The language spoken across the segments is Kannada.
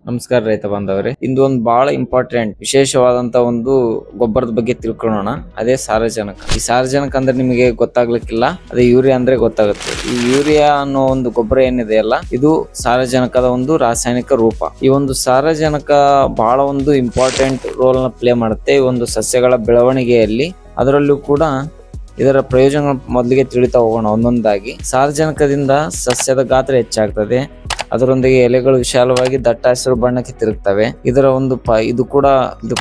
ನಮಸ್ಕಾರ ರೈತ ಬಾಂಧವರೇ. ಇಂದು ಒಂದು ಬಹಳ ಇಂಪಾರ್ಟೆಂಟ್ ವಿಶೇಷವಾದಂತ ಒಂದು ಗೊಬ್ಬರದ ಬಗ್ಗೆ ತಿಳ್ಕೊಳ್ಳೋಣ. ಅದೇ ಸಾರಜನಕ. ಈ ಸಾರಜನಕ ಅಂದ್ರೆ ನಿಮಗೆ ಗೊತ್ತಾಗ್ಲಿಕ್ಕಿಲ್ಲ, ಅದೇ ಯೂರಿಯಾ ಅಂದ್ರೆ ಗೊತ್ತಾಗುತ್ತೆ. ಈ ಯೂರಿಯಾ ಅನ್ನೋ ಒಂದು ಗೊಬ್ಬರ ಏನಿದೆ ಅಲ್ಲ, ಇದು ಸಾರಜನಕದ ಒಂದು ರಾಸಾಯನಿಕ ರೂಪ. ಈ ಒಂದು ಸಾರಜನಕ ಬಹಳ ಒಂದು ಇಂಪಾರ್ಟೆಂಟ್ ರೋಲ್ ನ ಪ್ಲೇ ಮಾಡುತ್ತೆ ಈ ಒಂದು ಸಸ್ಯಗಳ ಬೆಳವಣಿಗೆಯಲ್ಲಿ. ಅದರಲ್ಲೂ ಕೂಡ ಇದರ ಪ್ರಯೋಜನ ಮೊದಲಿಗೆ ತಿಳಿತಾ ಹೋಗೋಣ ಒಂದೊಂದಾಗಿ. ಸಾರಜನಕದಿಂದ ಸಸ್ಯದ ಗಾತ್ರ ಹೆಚ್ಚಾಗ್ತದೆ, ಅದರೊಂದಿಗೆ ಎಲೆಗಳು ವಿಶಾಲವಾಗಿ ದಟ್ಟ ಹಸಿರು ಬಣ್ಣಕ್ಕೆ ತಿರುಗ್ತವೆ. ಇದರ ಒಂದು ಇದು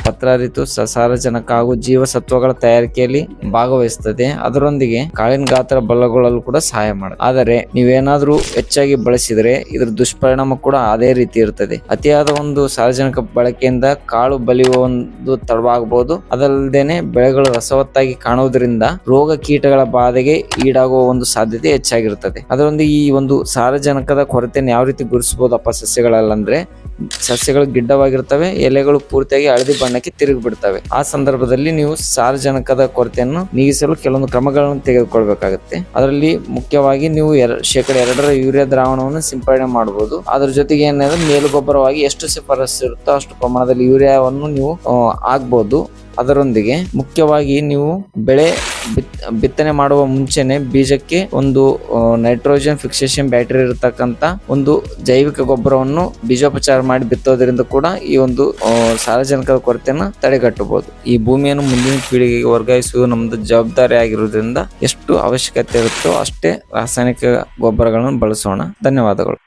ಪತ್ರಾರಿತು ಸಾರಜನಕ ಹಾಗೂ ಜೀವಸತ್ವಗಳ ತಯಾರಿಕೆಯಲ್ಲಿ ಭಾಗವಹಿಸುತ್ತದೆ. ಅದರೊಂದಿಗೆ ಕಾಳಿನ ಗಾತ್ರ ಬಲಗೊಳ್ಳಲು ಕೂಡ ಸಹಾಯ ಮಾಡುತ್ತೆ. ಆದರೆ ನೀವೇನಾದ್ರೂ ಹೆಚ್ಚಾಗಿ ಬಳಸಿದರೆ ಇದರ ದುಷ್ಪರಿಣಾಮ ಕೂಡ ಅದೇ ರೀತಿ ಇರ್ತದೆ. ಅತಿಯಾದ ಒಂದು ಸಾರಜನಕ ಬಳಕೆಯಿಂದ ಕಾಳು ಬಲಿಯುವ ಒಂದು ತಡವಾಗಬಹುದು. ಅದಲ್ಲದೇನೆ ಬೆಳೆಗಳು ರಸವತ್ತಾಗಿ ಕಾಣುವುದರಿಂದ ರೋಗ ಕೀಟಗಳ ಬಾಧೆಗೆ ಈಡಾಗುವ ಒಂದು ಸಾಧ್ಯತೆ ಹೆಚ್ಚಾಗಿರುತ್ತದೆ. ಅದರೊಂದಿಗೆ ಈ ಒಂದು ಸಾರಜನಕದ ಕೊರತೆಯನ್ನು ಯಾವ ರೀತಿ ಗುರುತಿಸಬಹುದಪ್ಪ ಸಸ್ಯಗಳಲ್ಲಂದ್ರೆ, ಸಸ್ಯಗಳು ಗಿಡ್ಡವಾಗಿರ್ತವೆ, ಎಲೆಗಳು ಪೂರ್ತಿಯಾಗಿ ಹಳದಿ ಬಣ್ಣಕ್ಕೆ ತಿರುಗಿ ಬಿಡ್ತವೆ. ಆ ಸಂದರ್ಭದಲ್ಲಿ ನೀವು ಸಾರಜನಕದ ಕೊರತೆಯನ್ನು ನೀಗಿಸಲು ಕೆಲವೊಂದು ಕ್ರಮಗಳನ್ನು ತೆಗೆದುಕೊಳ್ಬೇಕಾಗುತ್ತೆ. ಅದರಲ್ಲಿ ಮುಖ್ಯವಾಗಿ ನೀವು 2% ಯೂರಿಯಾ ದ್ರಾವಣವನ್ನು ಸಿಂಪಡಣೆ ಮಾಡಬಹುದು. ಅದ್ರ ಜೊತೆಗೆ ಏನಂದ್ರೆ ಮೇಲುಗೊಬ್ಬರವಾಗಿ ಎಷ್ಟು ಶಿಫಾರಸು ಇರುತ್ತೋ ಅಷ್ಟು ಪ್ರಮಾಣದಲ್ಲಿ ಯೂರಿಯಾವನ್ನು ನೀವು ಹಾಕ್ಬಹುದು. ಅದರೊಂದಿಗೆ ಮುಖ್ಯವಾಗಿ ನೀವು ಬೆಳೆ ಬಿತ್ತನೆ ಮಾಡುವ ಮುಂಚೆನೆ ಬೀಜಕ್ಕೆ ಒಂದು ನೈಟ್ರೋಜನ್ ಫಿಕ್ಸೇಷನ್ ಬ್ಯಾಟರಿ ಇರತಕ್ಕಂತ ಒಂದು ಜೈವಿಕ ಗೊಬ್ಬರವನ್ನು ಬೀಜೋಪಚಾರ ಮಾಡಿ ಬಿತ್ತೋದ್ರಿಂದ ಕೂಡ ಈ ಒಂದು ಸಾರಜನಕದ ಕೊರತೆಯನ್ನು ತಡೆಗಟ್ಟಬಹುದು. ಈ ಭೂಮಿಯನ್ನು ಮುಂದಿನ ಪೀಳಿಗೆಗೆ ವರ್ಗಾಯಿಸುವುದು ನಮ್ದು ಜವಾಬ್ದಾರಿ ಆಗಿರುವುದರಿಂದ ಎಷ್ಟು ಅವಶ್ಯಕತೆ ಇರುತ್ತೋ ಅಷ್ಟೇ ರಾಸಾಯನಿಕ ಗೊಬ್ಬರಗಳನ್ನು ಬಳಸೋಣ. ಧನ್ಯವಾದಗಳು.